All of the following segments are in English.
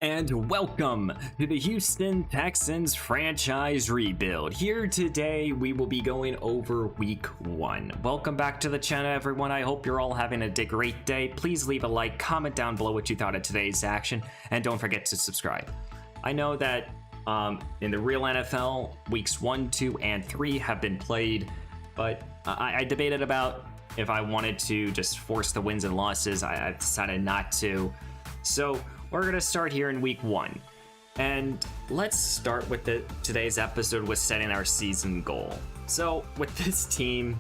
And welcome to the Houston Texans franchise rebuild. Here today, we will be going over week 1. Welcome back to the channel, everyone. I hope you're all having a great day. Please leave a like, comment down below what you thought of today's action, and don't forget to subscribe. I know that in the real NFL, weeks 1, 2, and 3 have been played, but I debated about if I wanted to just force the wins and losses. I decided not to. So we're going to start here in week 1. And let's start with today's episode with setting our season goal. So with this team,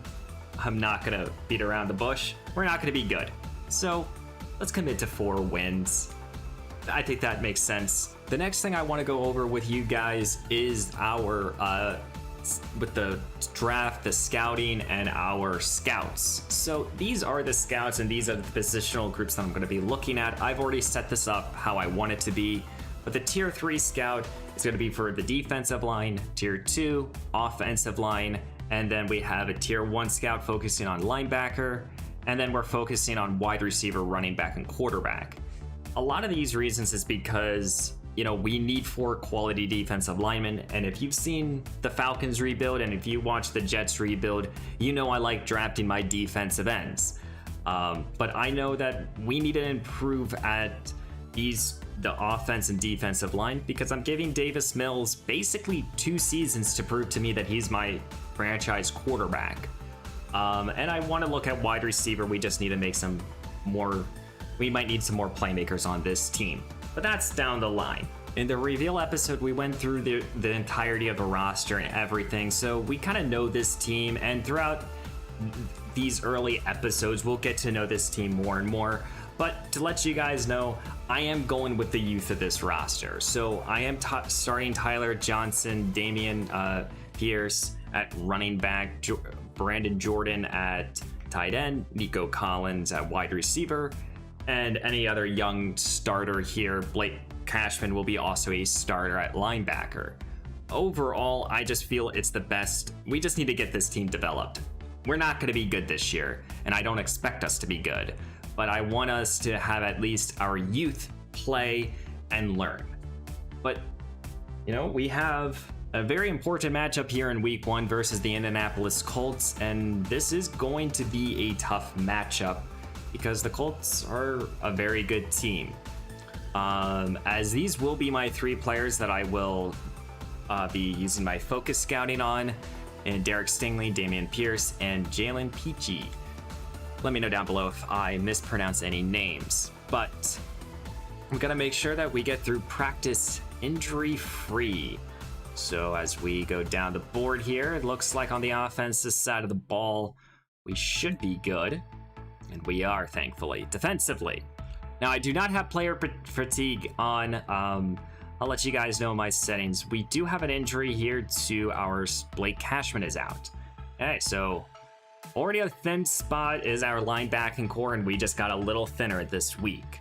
I'm not going to beat around the bush. We're not going to be good. So let's commit to 4 wins. I think that makes sense. The next thing I want to go over with you guys is our with the draft, the scouting, and our scouts. So these are the scouts and these are the positional groups that I'm going to be looking at. I've already set this up how I want it to be, but the tier 3 scout is going to be for the defensive line, tier 2 offensive line, and then we have a tier 1 scout focusing on linebacker, and then we're focusing on wide receiver, running back, and quarterback. A lot of these reasons is because we need 4 quality defensive linemen, and if you've seen the Falcons rebuild and if you watch the Jets rebuild, I like drafting my defensive ends. But I know that we need to improve at the offense and defensive line because I'm giving Davis Mills basically 2 seasons to prove to me that he's my franchise quarterback. And I want to look at wide receiver. We just need to make we might need some more playmakers on this team. But that's down the line. In the reveal episode, we went through the entirety of the roster and everything, so we kind of know this team, and throughout these early episodes, we'll get to know this team more and more. But to let you guys know, I am going with the youth of this roster. So I am starting Tyler Johnson, Damien Pierce at running back, Brandon Jordan at tight end, Nico Collins at wide receiver, and any other young starter here. Blake Cashman will be also a starter at linebacker. Overall, I just feel it's the best. We just need to get this team developed. We're not going to be good this year, and I don't expect us to be good, but I want us to have at least our youth play and learn. But, we have a very important matchup here in week 1 versus the Indianapolis Colts, and this is going to be a tough matchup because the Colts are a very good team. As these will be my 3 players that I will be using my focus scouting on, and Derek Stingley, Damien Pierce, and Jalen Peachy. Let me know down below if I mispronounce any names, but I'm gonna make sure that we get through practice injury-free. So as we go down the board here, it looks like on the offensive side of the ball, we should be good. And we are, thankfully. Defensively, now I do not have player fatigue on. I'll let you guys know my settings. We do have an injury here to our Blake Cashman is out. Okay, so already a thin spot is our linebacking core, and we just got a little thinner this week.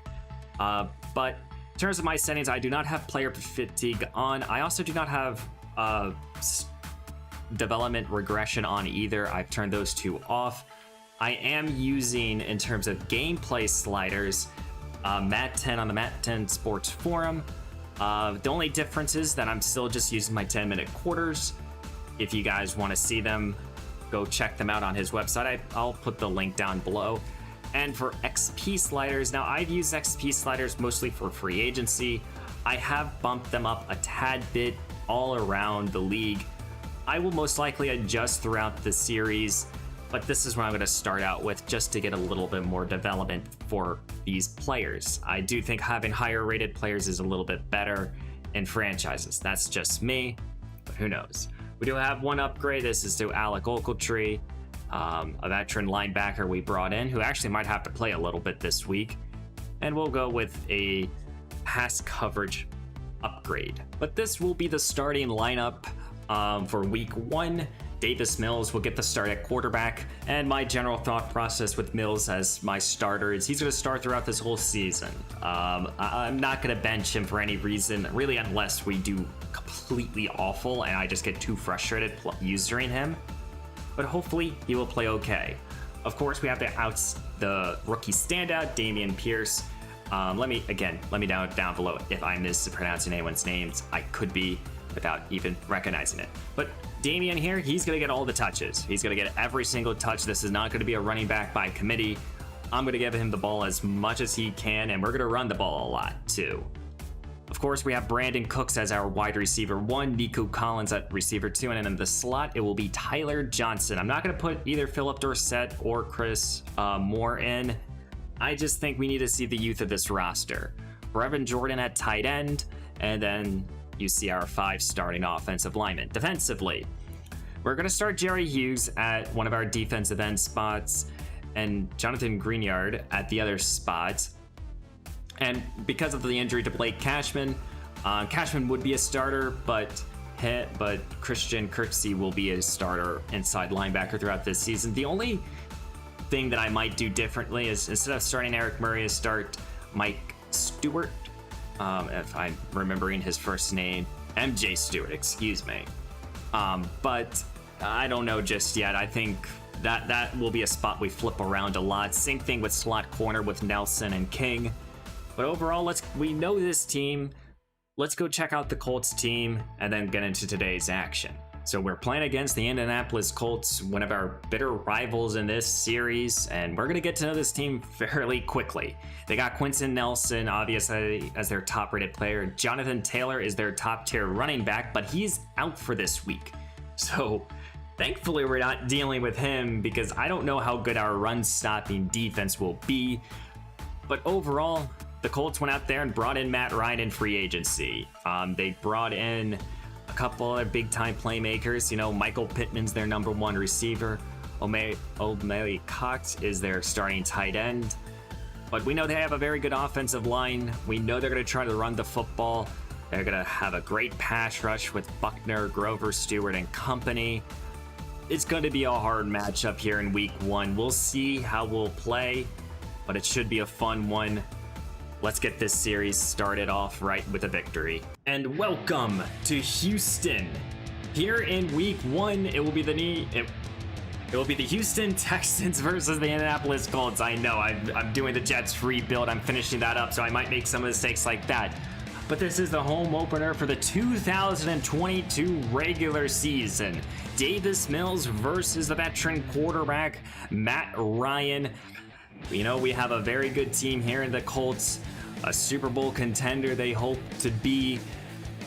But in terms of my settings, I do not have player fatigue on. I also do not have development regression on either. I've turned those 2 off. I am using, in terms of gameplay sliders, Mat 10 on the Mat 10 Sports Forum. The only difference is that I'm still just using my 10-minute quarters. If you guys want to see them, go check them out on his website. I'll put the link down below. And for XP sliders, now I've used XP sliders mostly for free agency. I have bumped them up a tad bit all around the league. I will most likely adjust throughout the series, but this is what I'm going to start out with just to get a little bit more development for these players. I do think having higher rated players is a little bit better in franchises. That's just me, but who knows. We do have one upgrade. This is to Alec Ogletree, a veteran linebacker we brought in who actually might have to play a little bit this week. And we'll go with a pass coverage upgrade. But this will be the starting lineup for week 1. Davis Mills will get the start at quarterback, and my general thought process with Mills as my starter is he's going to start throughout this whole season. I'm not going to bench him for any reason, really, unless we do completely awful and I just get too frustrated using him. But hopefully he will play okay. Of course, we have the rookie standout, Damien Pierce. Let me down below if I mispronouncing anyone's names. I could be without even recognizing it. But Damien here, he's going to get all the touches. He's going to get every single touch. This is not going to be a running back by committee. I'm going to give him the ball as much as he can, and we're going to run the ball a lot too. Of course, we have Brandon Cooks as our wide receiver 1, Nico Collins at receiver 2, and then in the slot, it will be Tyler Johnson. I'm not going to put either Philip Dorsett or Chris Moore in. I just think we need to see the youth of this roster. Brevin Jordan at tight end, and then you see our 5 starting offensive linemen. Defensively, we're going to start Jerry Hughes at one of our defensive end spots and Jonathan Greenyard at the other spot. And because of the injury to Blake Cashman, Cashman would be a starter, but Christian Kirksey will be a starter inside linebacker throughout this season. The only thing that I might do differently is instead of starting Eric Murray, I start Mike Stewart. If I'm remembering his first name, MJ Stewart, excuse me. But I don't know just yet. I think that will be a spot we flip around a lot. Same thing with slot corner with Nelson and King. But overall, we know this team. Let's go check out the Colts team and then get into today's action. So we're playing against the Indianapolis Colts, one of our bitter rivals in this series, and we're going to get to know this team fairly quickly. They got Quentin Nelson, obviously, as their top-rated player. Jonathan Taylor is their top-tier running back, but he's out for this week. So thankfully, we're not dealing with him because I don't know how good our run-stopping defense will be. But overall, the Colts went out there and brought in Matt Ryan in free agency. They brought in a couple other big-time playmakers. You know, Michael Pittman's their number 1 receiver. O'Malley Cox is their starting tight end. But we know they have a very good offensive line. We know they're going to try to run the football. They're going to have a great pass rush with Buckner, Grover, Stewart, and company. It's going to be a hard matchup here in week 1. We'll see how we'll play, but it should be a fun one. Let's get this series started off right with a victory. And welcome to Houston. Here in week 1, it will be the Houston Texans versus the Indianapolis Colts. I know I'm doing the Jets rebuild. I'm finishing that up, so I might make some mistakes like that. But this is the home opener for the 2022 regular season. Davis Mills versus the veteran quarterback, Matt Ryan. You know, we have a very good team here in the Colts, a Super Bowl contender they hope to be.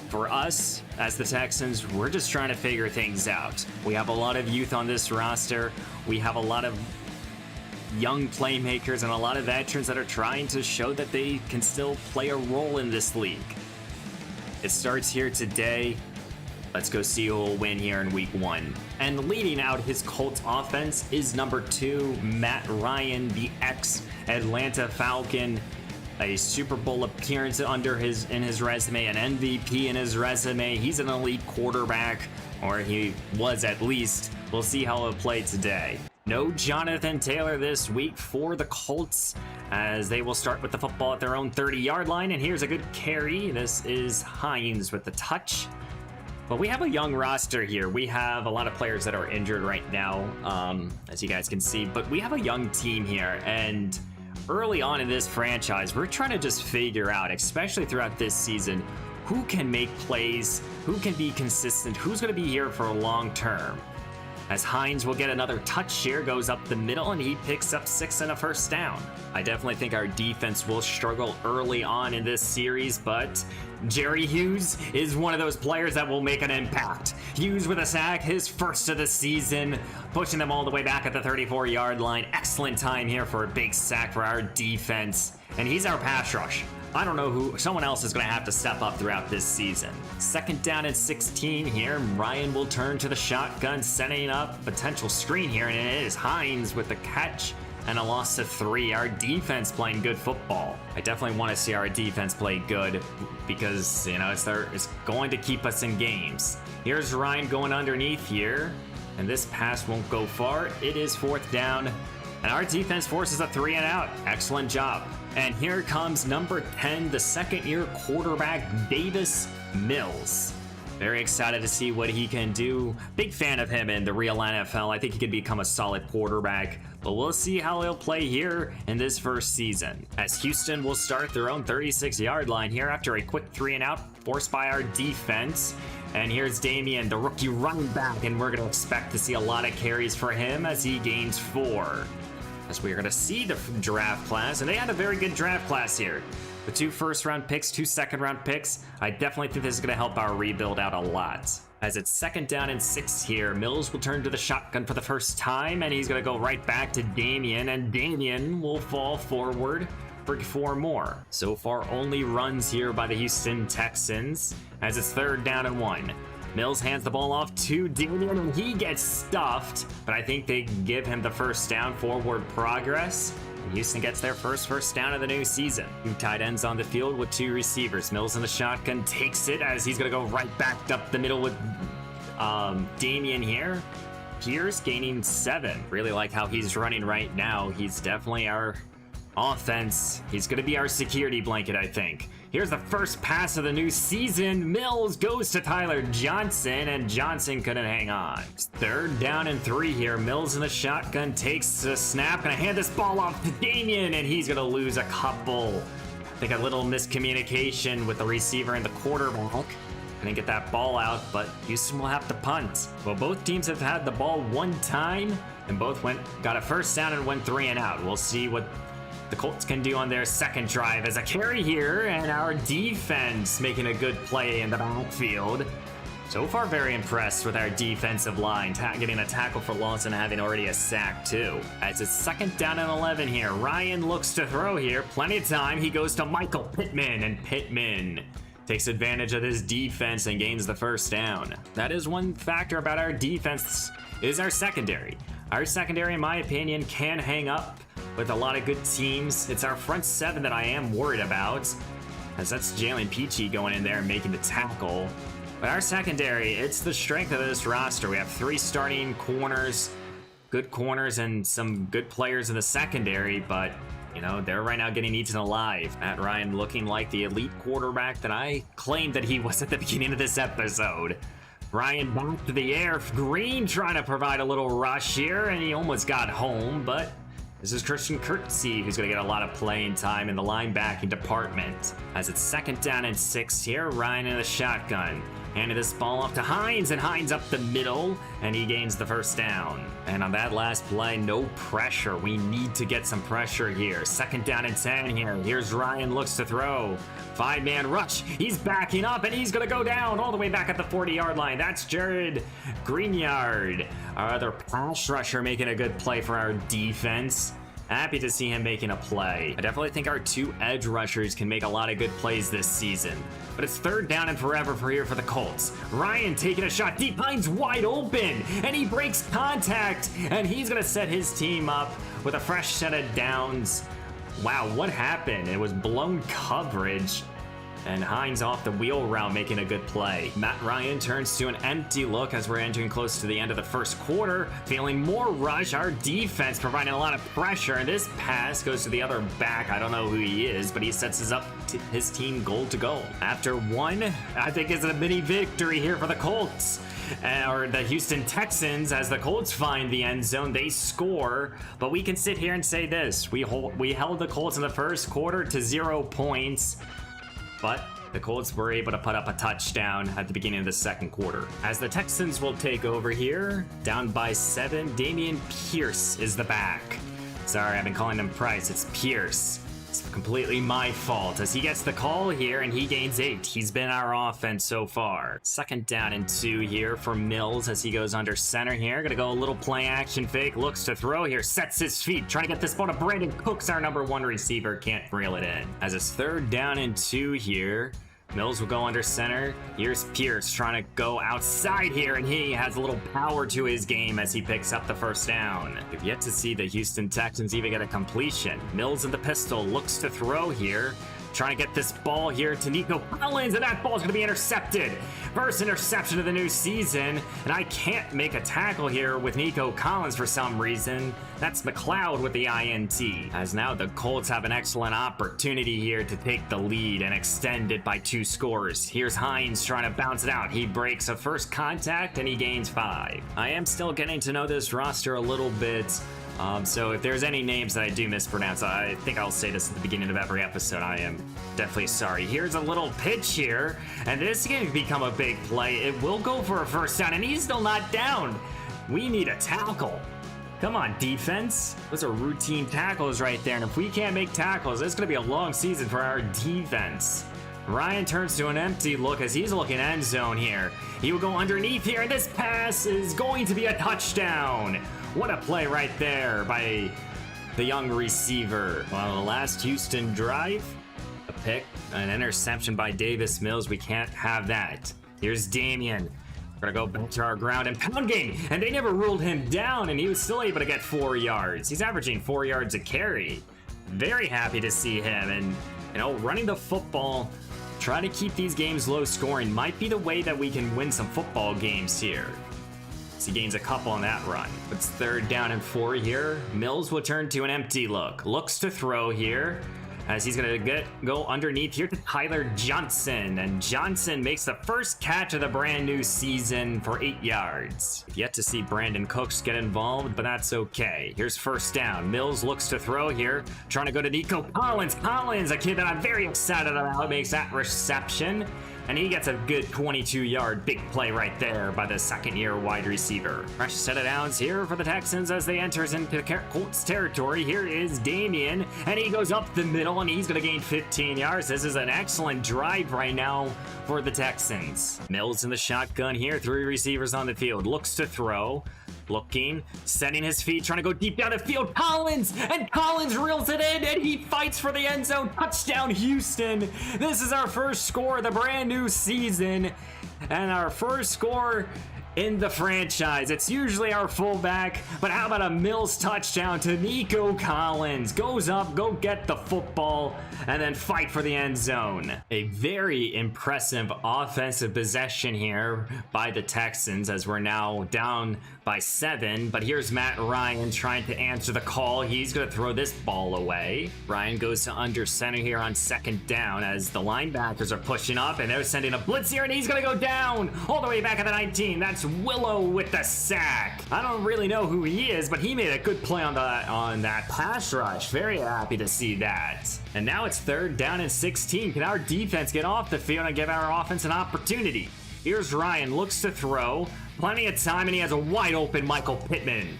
For us, as the Texans, we're just trying to figure things out. We have a lot of youth on this roster. We have a lot of young playmakers and a lot of veterans that are trying to show that they can still play a role in this league. It starts here today. Let's go see who will win here in week 1. And leading out his Colts offense is number 2, Matt Ryan, the ex-Atlanta Falcon. A Super Bowl appearance in his resume, an MVP in his resume. He's an elite quarterback, or he was at least. We'll see how he'll play today. No Jonathan Taylor this week for the Colts, as they will start with the football at their own 30-yard line. And here's a good carry. This is Hines with the touch. But we have a young roster here. We have a lot of players that are injured right now, as you guys can see. But we have a young team here, and early on in this franchise, we're trying to just figure out, especially throughout this season, who can make plays, who can be consistent, who's going to be here for a long term. As Hines will get another touch here, goes up the middle, and he picks up 6 and a first down. I definitely think our defense will struggle early on in this series, but Jerry Hughes is one of those players that will make an impact. Hughes with a sack, his first of the season, pushing them all the way back at the 34-yard line. Excellent time here for a big sack for our defense, and he's our pass rush. I don't know who, someone else is going to have to step up throughout this season. 2nd down and 16 here. Ryan will turn to the shotgun, setting up potential screen here, and it is Hines with the catch and a loss of 3. Our defense playing good football. I definitely want to see our defense play good because, you know, it's going to keep us in games. Here's Ryan going underneath here, and this pass won't go far. It is 4th down, and our defense forces a 3 and out. Excellent job. And here comes number 10, the second-year quarterback, Davis Mills. Very excited to see what he can do. Big fan of him in the real NFL. I think he could become a solid quarterback, but we'll see how he'll play here in this first season. As Houston will start their own 36-yard line here after a quick 3-and-out forced by our defense. And here's Damien, the rookie running back, and we're going to expect to see a lot of carries for him as he gains 4. As we're going to see the draft class, and they had a very good draft class here. With 2 first-round picks, 2 second-round picks, I definitely think this is going to help our rebuild out a lot. As it's 2nd down and 6 here, Mills will turn to the shotgun for the first time, and he's going to go right back to Damien, and Damien will fall forward for 4 more. So far, only runs here by the Houston Texans, as it's 3rd down and 1. Mills hands the ball off to Damien, and he gets stuffed, but I think they give him the first down, forward progress. Houston gets their first down of the new season. 2 tight ends on the field with 2 receivers. Mills in the shotgun takes it as he's going to go right back up the middle with Damien here. Pierce gaining 7. Really like how he's running right now. He's definitely our offense. He's going to be our security blanket, I think. Here's the first pass of the new season. Mills goes to Tyler Johnson, and Johnson couldn't hang on. 3rd down and 3 here. Mills in the shotgun takes a snap, and I hand this ball off to Damien, and he's gonna lose a couple. I think a little miscommunication with the receiver and the quarterback. Couldn't get that ball out, but Houston will have to punt. Well, both teams have had the ball 1 time, and both got a first down and went 3 and out. We'll see what the Colts can do on their second drive as a carry here, and our defense making a good play in the backfield. So far, very impressed with our defensive line, getting a tackle for loss and having already a sack too. As it's 2nd down and 11 here, Ryan looks to throw here. Plenty of time. He goes to Michael Pittman, and Pittman takes advantage of his defense and gains the first down. That is one factor about our defense, is our secondary. Our secondary, in my opinion, can hang up with a lot of good teams. It's our front 7 that I am worried about, as that's Jalen Peachy going in there and making the tackle. But our secondary, it's the strength of this roster. We have 3 starting corners, good corners, and some good players in the secondary, but you know, they're right now getting eaten alive. Matt Ryan looking like the elite quarterback that I claimed that he was at the beginning of this episode. Ryan back to the air. Green trying to provide a little rush here, and he almost got home, but this is Christian Kirksey who's going to get a lot of playing time in the linebacking department. As it's 2nd down and 6 here, Ryan in the shotgun. Handed this ball off to Hines, and Hines up the middle, and he gains the first down. And on that last play, no pressure. We need to get some pressure here. 2nd down and 10 here. Here's Ryan, looks to throw. 5-man rush. He's backing up, and he's going to go down all the way back at the 40-yard line. That's Jared Greenyard, our other pass rusher, making a good play for our defense. Happy to see him making a play. I definitely think our 2 edge rushers can make a lot of good plays this season. But it's 3rd down and forever for the Colts. Ryan taking a shot deep. Hines wide open, and he breaks contact, and he's going to set his team up with a fresh set of downs. Wow, what happened? It was blown coverage. And Hines off the wheel route making a good play. Matt Ryan turns to an empty look as we're entering close to the end of the first quarter. Feeling more rush, our defense providing a lot of pressure, and this pass goes to the other back. I don't know who he is, but he sets his team goal to goal. After 1, I think it's a mini victory here for the Colts. Or the Houston Texans, as the Colts find the end zone, they score. But we can sit here and say this. We held the Colts in the first quarter to 0 points. But the Colts were able to put up a touchdown at the beginning of the second quarter. As the Texans will take over here, down by 7, Damien Pierce is the back. Sorry, I've been calling him Price. It's Pierce. It's completely my fault as he gets the call here and he gains 8. He's been our offense so far. 2nd down and 2 here for Mills as he goes under center here. Gonna go a little play action fake. Looks to throw here. Sets his feet. Trying to get this ball to Brandon Cooks, our number 1 receiver. Can't reel it in. As it's 3rd down and 2 here. Mills will go under center. Here's Pierce trying to go outside here, and he has a little power to his game as he picks up the first down. We've yet to see the Houston Texans even get a completion. Mills in the pistol looks to throw here. trying to get this ball here to Nico Collins, and that ball's going to be intercepted. First interception of the new season, and I can't make a tackle here with Nico Collins for some reason. That's McLeod with the INT. As now the Colts have an excellent opportunity here to take the lead and extend it by 2 scores. Here's Hines trying to bounce it out. He breaks a first contact and he gains 5. I am still getting to know this roster a little bit. So if there's any names that I do mispronounce, I think I'll say this at the beginning of every episode. I am definitely sorry. Here's a little pitch here, and this can become a big play. It will go for a first down, and he's still not down. We need a tackle. Come on, defense. Those are routine tackles right there, and if we can't make tackles, it's going to be a long season for our defense. Ryan turns to an empty look as he's looking end zone here. He will go underneath here, and this pass is going to be a touchdown. What a play right there by the young receiver. Well, the last Houston drive, a pick, an interception by Davis Mills. We can't have that. Here's Damien. We're gonna go back to our ground and pound game, and they never ruled him down, and he was still able to get 4 yards. He's averaging 4 yards a carry. Very happy to see him, and running the football, trying to keep these games low scoring might be the way that we can win some football games here. He gains a couple on that run. It's 3rd down and 4 here. Mills will turn to an empty look. Looks to throw here as he's going to go underneath here to Tyler Johnson. And Johnson makes the first catch of the brand new season for 8 yards. Yet to see Brandon Cooks get involved, but that's okay. Here's first down. Mills looks to throw here, trying to go to Nico Collins. Collins, a kid that I'm very excited about, makes that reception. And he gets a good 22-yard big play right there by the 2nd-year wide receiver. Fresh set of downs here for the Texans as they enters into Colts territory. Here is Damien, and he goes up the middle, and he's going to gain 15 yards. This is an excellent drive right now for the Texans. Mills in the shotgun here, 3 receivers on the field. Looks to throw. Looking, setting his feet, trying to go deep down the field. Collins reels it in, and he fights for the end zone. Touchdown, Houston. This is our first score of the brand new season, and our first score in the franchise. It's usually our fullback, but how about a Mills touchdown to Nico Collins? Goes up, go get the football, and then fight for the end zone. A very impressive offensive possession here by the Texans as we're now down by 7, but here's Matt Ryan trying to answer the call. He's going to throw this ball away. Ryan goes to under center here on 2nd down as the linebackers are pushing up, and they're sending a blitz here, and he's going to go down all the way back at the 19. That's Willow with the sack. I don't really know who he is, but he made a good play on that pass rush. Very happy to see that. And now it's 3rd down and 16. Can our defense get off the field and give our offense an opportunity? Here's Ryan, looks to throw. Plenty of time, and he has a wide open Michael Pittman.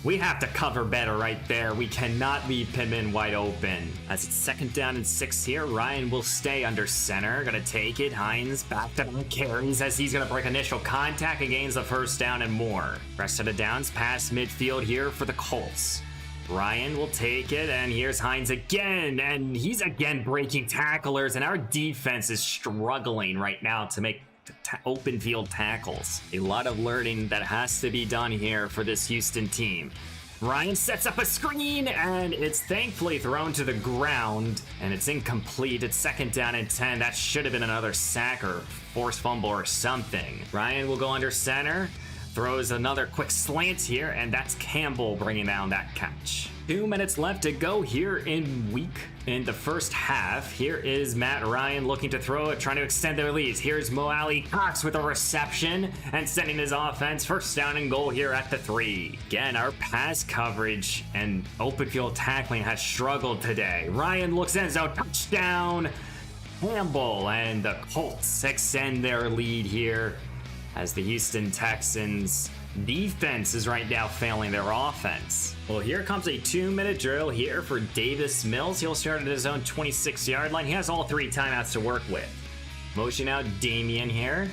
We have to cover better right there. We cannot leave Pittman wide open. As it's 2nd down and 6 here, Ryan will stay under center. Gonna take it. Hines back to carries as he's gonna break initial contact and gains the 1st down and more. Rest of the downs past midfield here for the Colts. Ryan will take it, and here's Hines again, and he's again breaking tacklers, and our defense is struggling right now to make open field tackles. A lot of learning that has to be done here for this Houston team. Ryan sets up a screen, and it's thankfully thrown to the ground, and it's incomplete. It's 2nd down and 10. That should have been another sack or forced fumble or something. Ryan will go under center, throws another quick slant here, and that's Campbell bringing down that catch. 2 minutes left to go here in the first half. Here is Matt Ryan looking to throw it, trying to extend their leads. Here's Mo Alley Cox with a reception and sending his offense 1st down and goal here at the 3. Again, our pass coverage and open field tackling has struggled today. Ryan looks in, so touchdown Campbell, and the Colts extend their lead here as the Houston Texans defense is right now failing their offense. Well, here comes a 2-minute drill here for Davis Mills. He'll start at his own 26-yard line. He has all 3 timeouts to work with. Motion out Damien here,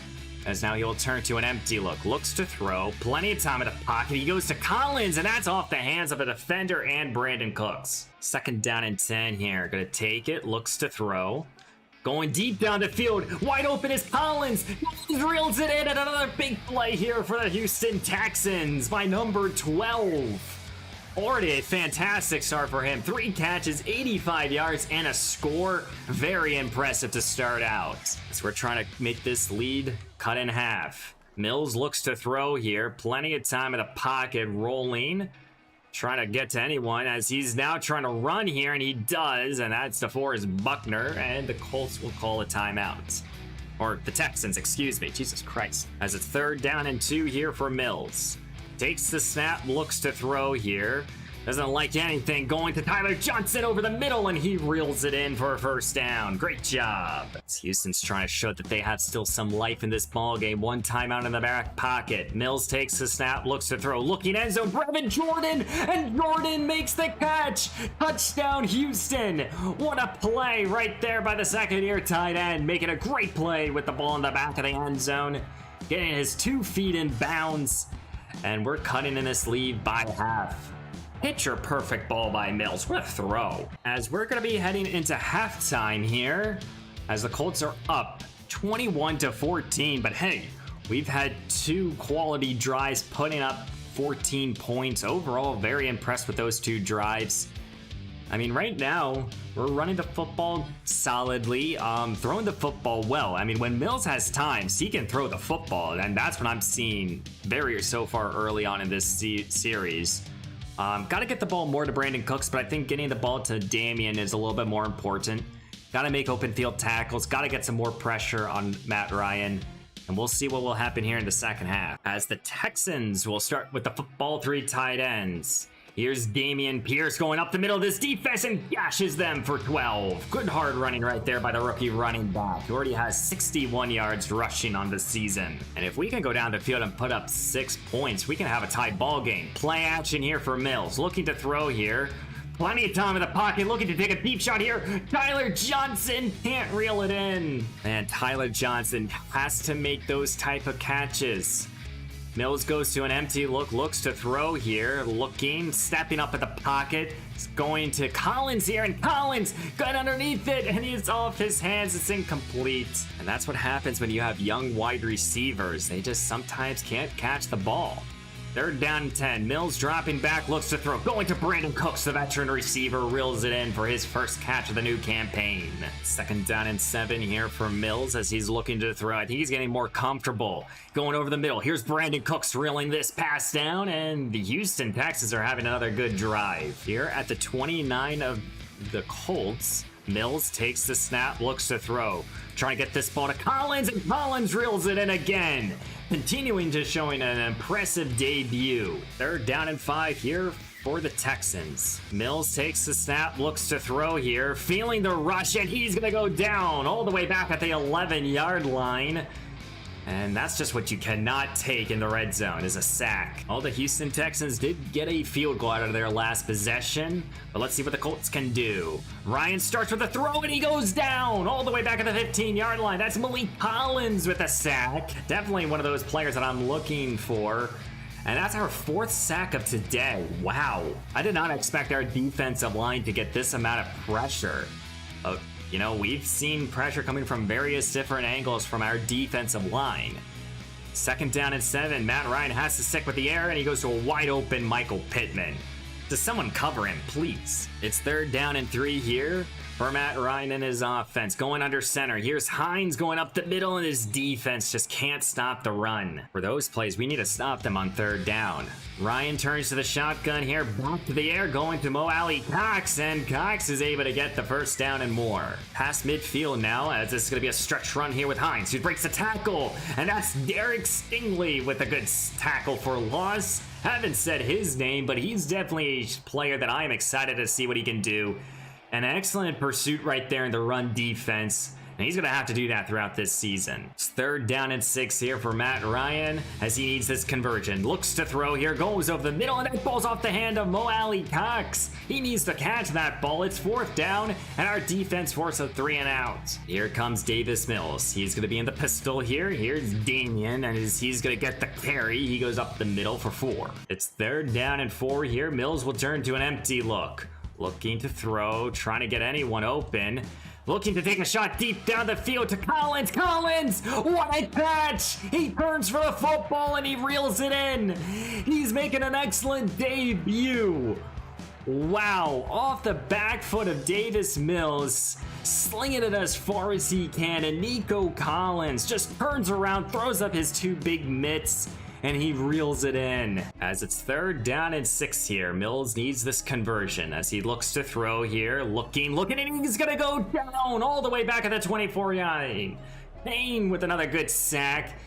as now he'll turn to an empty look. Looks to throw. Plenty of time in the pocket. He goes to Collins, and that's off the hands of a defender and Brandon Cooks. 2nd down and 10 here. Gonna take it. Looks to throw. Going deep down the field, wide open is Collins. He drills it in, and another big play here for the Houston Texans by number 12. Already a fantastic start for him. 3 catches, 85 yards, and a score. Very impressive to start out. As we're trying to make this lead cut in half. Mills looks to throw here. Plenty of time in the pocket, rolling. Trying to get to anyone as he's now trying to run here, and he does. And that's DeForest Buckner, and the Colts will call a timeout. Or the Texans, excuse me. Jesus Christ. As it's 3rd down and 2 here for Mills. Takes the snap, looks to throw here. Doesn't like anything. Going to Tyler Johnson over the middle, and he reels it in for a 1st down. Great job. Houston's trying to show that they have still some life in this ball game. 1 timeout in the back pocket. Mills takes the snap, looks to throw. Looking end zone, Brevin Jordan, and Jordan makes the catch. Touchdown, Houston. What a play right there by the second-year tight end. Making a great play with the ball in the back of the end zone. Getting his 2 feet in bounds. And we're cutting in this lead by half. Picture perfect ball by Mills. What a throw. As we're going to be heading into halftime here, as the Colts are up 21-14. But hey, we've had 2 quality drives putting up 14 points. Overall, very impressed with those 2 drives. I mean, right now, we're running the football solidly, throwing the football well. I mean, when Mills has times, he can throw the football, and that's what I'm seeing so far early on in this series. Got to get the ball more to Brandon Cooks, but I think getting the ball to Damien is a little bit more important. Got to make open field tackles, got to get some more pressure on Matt Ryan, and we'll see what will happen here in the second half. As the Texans will start with the football 3 tight ends. Here's Damien Pierce going up the middle of this defense and gashes them for 12. Good hard running right there by the rookie running back, who already has 61 yards rushing on the season. And if we can go down the field and put up 6 points, we can have a tight ball game. Play action here for Mills. Looking to throw here. Plenty of time in the pocket, looking to take a deep shot here. Tyler Johnson can't reel it in. And Tyler Johnson has to make those type of catches. Mills goes to an empty look, looks to throw here, looking, stepping up at the pocket. It's going to Collins here, and Collins got underneath it, and it's off his hands. It's incomplete. And that's what happens when you have young wide receivers. They just sometimes can't catch the ball. 3rd down and 10. Mills dropping back, looks to throw. Going to Brandon Cooks, the veteran receiver, reels it in for his 1st catch of the new campaign. 2nd down and 7 here for Mills as he's looking to throw. I think he's getting more comfortable. Going over the middle. Here's Brandon Cooks reeling this pass down, and the Houston Texans are having another good drive. Here at the 29 of the Colts, Mills takes the snap, looks to throw. Trying to get this ball to Collins, and Collins reels it in again. Continuing to showing an impressive debut. 3rd down and 5 here for the Texans. Mills takes the snap, looks to throw here, feeling the rush, and he's going to go down all the way back at the 11-yard line. And that's just what you cannot take in the red zone, is a sack. All the Houston Texans did get a field goal out of their last possession, but let's see what the Colts can do. Ryan starts with a throw, and he goes down all the way back at the 15-yard line. That's Malik Collins with a sack. Definitely one of those players that I'm looking for. And that's our 4th sack of today. Wow. I did not expect our defensive line to get this amount of pressure. You know, we've seen pressure coming from various different angles from our defensive line. 2nd down and 7. Matt Ryan has to stick with the air, and he goes to a wide open Michael Pittman. Does someone cover him, please? It's 3rd down and 3 here for Matt Ryan and his offense. Going under center. Here's Hines going up the middle, and his defense just can't stop the run. For those plays, we need to stop them on 3rd down. Ryan turns to the shotgun here, back to the air, going to Mo Alley Cox, and Cox is able to get the 1st down and more. Past midfield now, as this is going to be a stretch run here with Hines, who breaks the tackle, and that's Derek Stingley with a good tackle for loss. Haven't said his name, but he's definitely a player that I am excited to see what he can do. An excellent pursuit right there in the run defense. And he's going to have to do that throughout this season. It's 3rd down and 6 here for Matt Ryan as he needs this conversion. Looks to throw here, goes over the middle, and that ball's off the hand of Mo Alley Cox. He needs to catch that ball. It's 4th down, and our defense forces a 3 and out. Here comes Davis Mills. He's going to be in the pistol here. Here's Damien, and he's going to get the carry. He goes up the middle for 4. It's 3rd down and 4 here. Mills will turn to an empty look. Looking to throw, trying to get anyone open. looking to take a shot deep down the field to Collins. Collins, what a catch! He turns for the football and he reels it in. He's making an excellent debut. Wow, off the back foot of Davis Mills, slinging it as far as he can, and Nico Collins just turns around, throws up his two big mitts, and he reels it in. As it's 3rd down and 6 here, Mills needs this conversion as he looks to throw here, looking, and he's gonna go down all the way back at the 24-yard line. Payne with another good sack,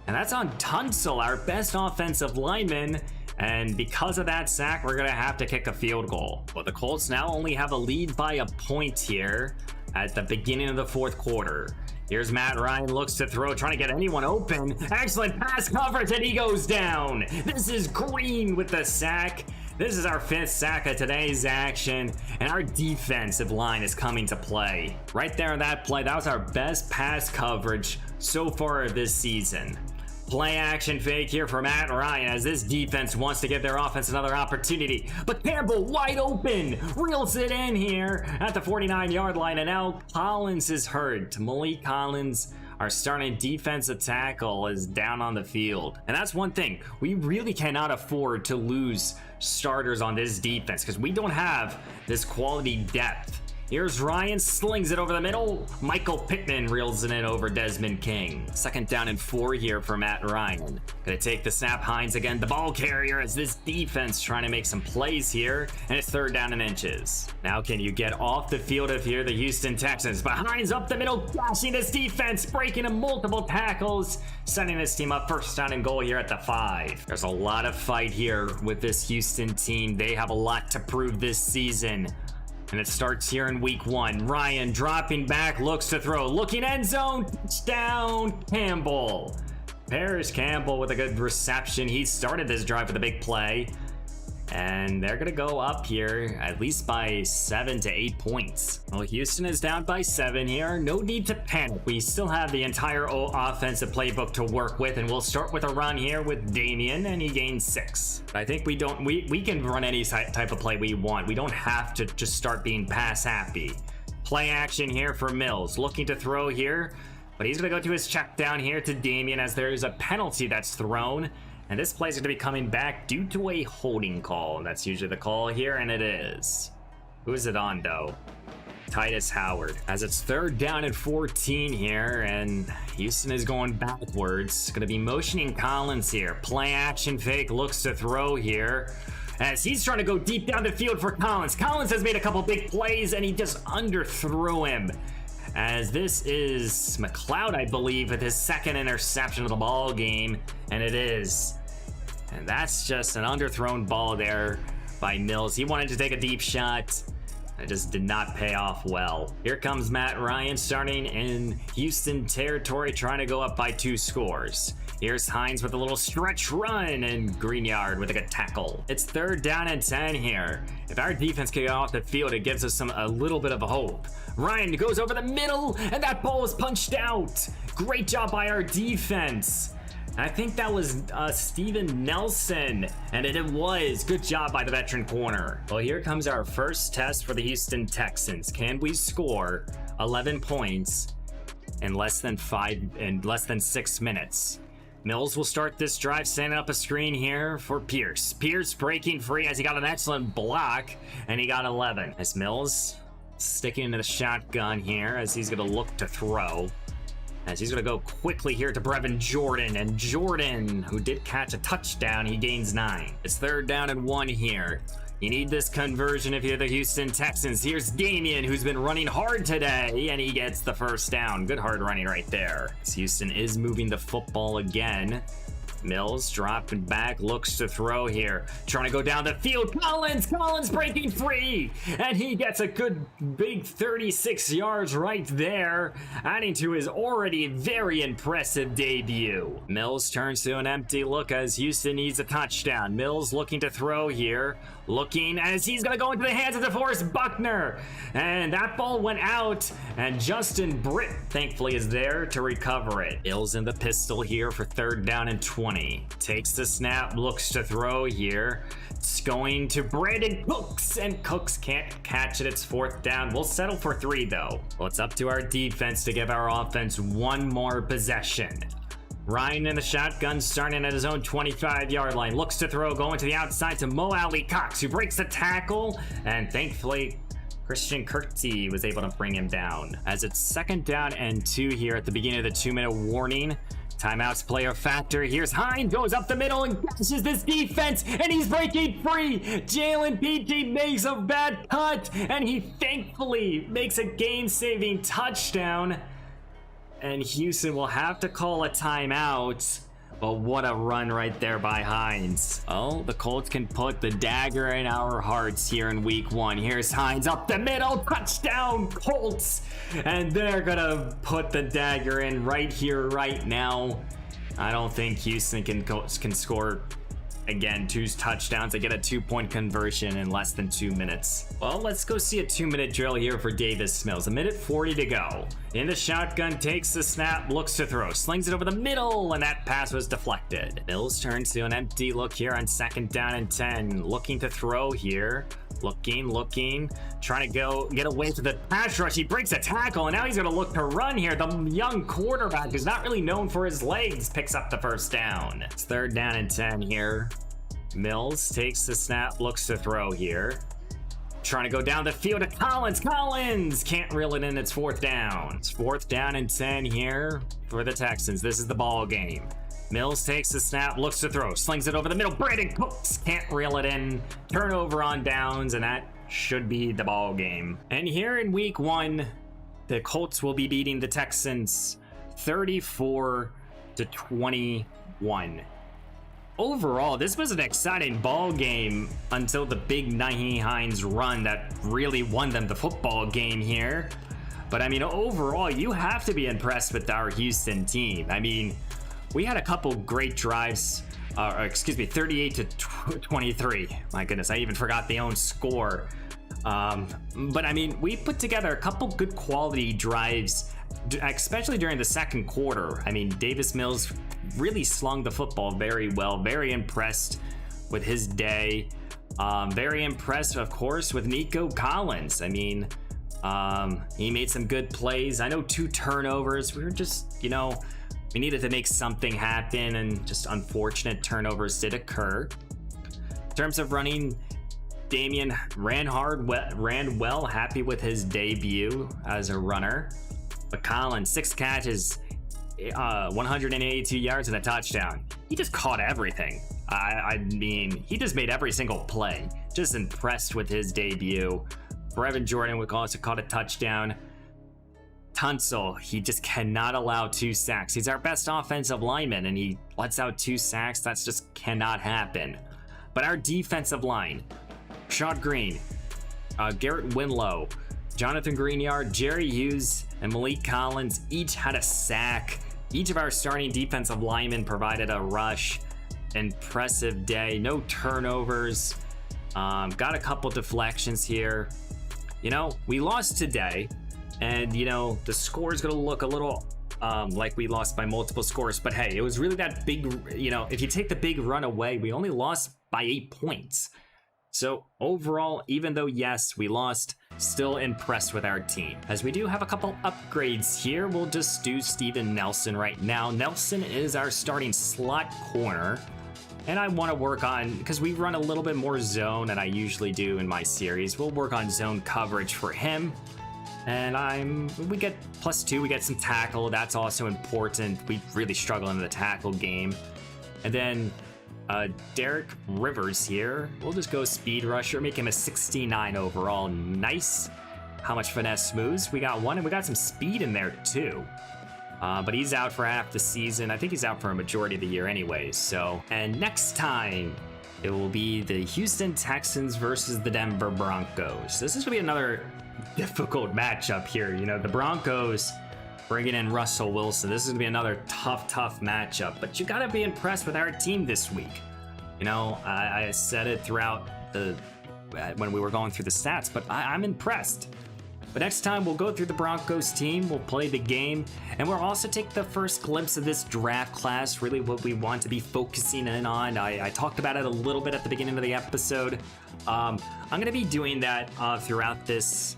and that's on Tunsil, our best offensive lineman. And because of that sack, we're gonna have to kick a field goal. But the Colts now only have a lead by a point here at the beginning of the 4th quarter. Here's Matt Ryan, looks to throw, trying to get anyone open. Excellent pass coverage, and he goes down. This is Green with the sack. This is our 5th sack of today's action, and our defensive line is coming to play. Right there in that play, that was our best pass coverage so far this season. Play action fake here for Matt Ryan as this defense wants to give their offense another opportunity. But Campbell wide open, reels it in here at the 49-yard line, and now Collins is hurt. Malik Collins, our starting defensive tackle, is down on the field. And that's one thing, we really cannot afford to lose starters on this defense because we don't have this quality depth. Here's Ryan, slings it over the middle. Michael Pittman reels it in over Desmond King. 2nd down and 4 here for Matt Ryan. Gonna take the snap. Hines again, the ball carrier, as this defense trying to make some plays here, and it's 3rd down and inches. Now can you get off the field if you're the Houston Texans? But Hines up the middle, gashing this defense, breaking in multiple tackles, setting this team up 1st down and goal here at the 5. There's a lot of fight here with this Houston team. They have a lot to prove this season. And it starts here in week 1. Ryan dropping back, looks to throw, looking end zone, touchdown, Campbell. Paris Campbell with a good reception. He started this drive with a big play. And they're gonna go up here at least by 7 to 8 points. Well, Houston is down by 7 here. No need to panic. We still have the entire offensive playbook to work with, and we'll start with a run here with Damien, and he gains 6. But I think we can run any type of play we want. We don't have to just start being pass happy. Play action here for Mills, looking to throw here, but he's gonna go to his check down here to Damien as there is a penalty that's thrown. And this play is going to be coming back due to a holding call. That's usually the call here, and it is. Who is it on, though? Titus Howard. As it's 3rd down and 14 here, and Houston is going backwards. Going to be motioning Collins here. Play action fake, looks to throw here, as he's trying to go deep down the field for Collins. Collins has made a couple big plays, and he just underthrew him. As this is McLeod, I believe, with his 2nd interception of the ball game, and it is. And that's just an underthrown ball there by Mills. He wanted to take a deep shot. It just did not pay off well. Here comes Matt Ryan starting in Houston territory, trying to go up by 2 scores. Here's Hines with a little stretch run, and Greenyard with a good tackle. It's 3rd down and 10 here. If our defense can get off the field, it gives us a little bit of a hope. Ryan goes over the middle, and that ball is punched out. Great job by our defense. I think that was Steven Nelson, and it was. Good job by the veteran corner. Well, here comes our first test for the Houston Texans. Can we score 11 points in less than 6 minutes? Mills will start this drive, setting up a screen here for Pierce. Pierce breaking free as he got an excellent block, and he got 11. As Mills sticking into the shotgun here as he's going to look to throw. As he's going to go quickly here to Brevin Jordan, and Jordan, who did catch a touchdown, he gains 9. It's 3rd down and 1 here. You need this conversion if you're the Houston Texans. Here's Damien, who's been running hard today, and he gets the 1st down. Good hard running right there. As Houston is moving the football again. Mills dropping back, looks to throw here, trying to go down the field. Collins breaking free, and he gets a good big 36 yards right there, adding to his already very impressive debut. Mills turns to an empty look as Houston needs a touchdown. Mills looking to throw here, looking as he's gonna go into the hands of DeForest Buckner, and that ball went out, and Justin Britt thankfully is there to recover it. Mills in the pistol here for 3rd down and 20. 20. Takes the snap, looks to throw here. It's going to Brandon Cooks, and Cooks can't catch it. It's 4th down. We'll settle for 3 though. Well, it's up to our defense to give our offense one more possession. Ryan in the shotgun, starting at his own 25-yard line. Looks to throw, going to the outside to Mo Alley Cox, who breaks the tackle, and thankfully Christian Kirksey was able to bring him down. As it's 2nd down and 2 here at the beginning of the 2-minute warning. Timeouts play a factor. Here's Hines, goes up the middle and catches this defense, and he's breaking free. Jalen P.T. makes a bad cut, and he thankfully makes a game-saving touchdown. And Houston will have to call a timeout. But what a run right there by Hines. Oh, the Colts can put the dagger in our hearts here in week 1. Here's Hines up the middle, touchdown Colts. And they're gonna put the dagger in right here, right now. I don't think Houston can score again 2 touchdowns. They get a 2-point conversion in less than 2 minutes. Well, let's go see a 2-minute drill here for Davis Mills. 1:40 to go. In the shotgun, takes the snap, looks to throw, slings it over the middle, and that pass was deflected. Mills turns to an empty look here on 2nd down and 10. Looking to throw here. Looking, trying to get away from the pass rush. He breaks a tackle, and now he's going to look to run here. The young quarterback, who's not really known for his legs, picks up the 1st down. It's 3rd down and 10 here. Mills takes the snap, looks to throw here. Trying to go down the field to Collins. Collins can't reel it in. It's 4th down. It's 4th down and 10 here for the Texans. This is the ball game. Mills takes the snap, looks to throw, slings it over the middle. Brandon Cooks can't reel it in. Turnover on downs, and that should be the ball game. And here in week 1, the Colts will be beating the Texans 34-21. Overall, this was an exciting ball game until the big Nyheim Hines run that really won them the football game here. But I mean, overall, you have to be impressed with our Houston team. I mean, we had a couple great drives, 38-23. My goodness, I even forgot the own score. But I mean, we put together a couple good quality drives, especially during the 2nd quarter. I mean, Davis Mills really slung the football very well. Very impressed with his day. Very impressed, of course, with Nico Collins. I mean, he made some good plays. I know 2 turnovers. We were just, we needed to make something happen, and just unfortunate turnovers did occur. In terms of running, Damien ran well, happy with his debut as a runner. But Collins, 6 catches, 182 yards and a touchdown. He just caught everything. I mean, he just made every single play. Just impressed with his debut. Brevin Jordan also caught a touchdown. Tunsil, he just cannot allow 2 sacks. He's our best offensive lineman, and he lets out 2 sacks. That's just cannot happen. But our defensive line, Shad Green, Garrett Winlow, Jonathan Greenyard, Jerry Hughes, and Malik Collins each had a sack. Each of our starting defensive linemen provided a rush. Impressive day. No turnovers. Got a couple deflections here. We lost today. And, the score is going to look a little like we lost by multiple scores. But hey, it was really that big, if you take the big run away, we only lost by 8 points. So overall, even though, yes, we lost, still impressed with our team. As we do have a couple upgrades here, we'll just do Steven Nelson right now. Nelson is our starting slot corner. And I want to work on, because we run a little bit more zone than I usually do in my series, we'll work on zone coverage for him. And we get +2, we get some tackle. That's also important. We really struggle in the tackle game. And then Derek Rivers here. We'll just go speed rusher, make him a 69 overall. Nice. How much finesse moves? We got 1, and we got some speed in there too. But he's out for half the season. I think he's out for a majority of the year anyways. So, and next time, it will be the Houston Texans versus the Denver Broncos. This is going to be another difficult matchup here. The Broncos bringing in Russell Wilson. This is gonna be another tough matchup, but you gotta be impressed with our team this week. I said it throughout when we were going through the stats, but I'm impressed. But next time we'll go through the Broncos team, we'll play the game, and we'll also take the first glimpse of this draft class, really what we want to be focusing in on. I talked about it a little bit at the beginning of the episode. I'm going to be doing that throughout this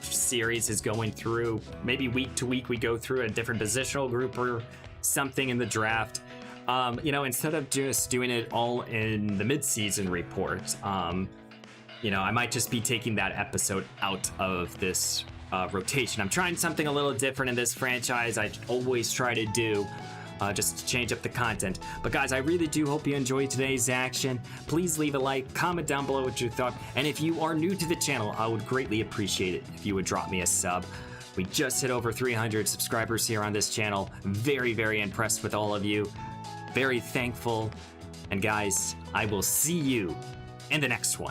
series, is going through, maybe week to week we go through a different positional group or something in the draft. Instead of just doing it all in the mid-season report, I might just be taking that episode out of this rotation. I'm trying something a little different in this franchise. I always try to do, just to change up the content. But guys, I really do hope you enjoyed today's action. Please leave a like, comment down below what you thought, and if you are new to the channel, I would greatly appreciate it if you would drop me a sub. We just hit over 300 subscribers here on this channel. Very, very impressed with all of you. Very thankful. And guys, I will see you in the next one.